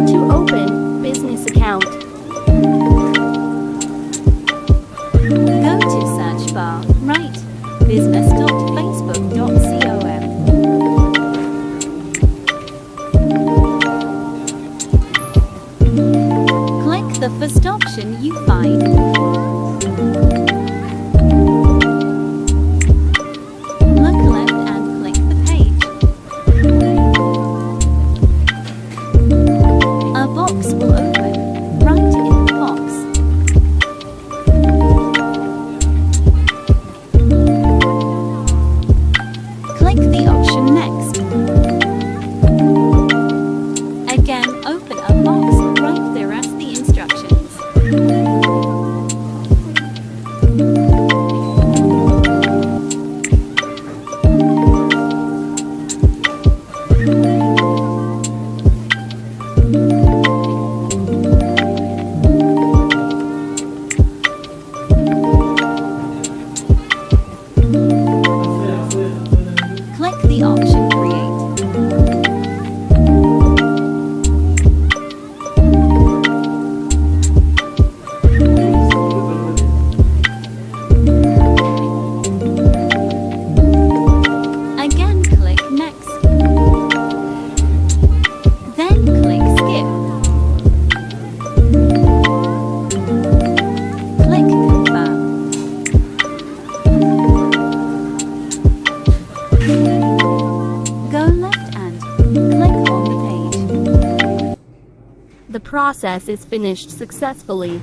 How to open business account. Go to search bar, write business.facebook.com. Click the first option you find. Look left and click the page. A box will open. Write in the box. Click the option next. Again, open a box. Write the rest the instructions. Click the option Create. Again, click Next. Then click Skip. Click Confirm. Go left and click on the page. The process is finished successfully.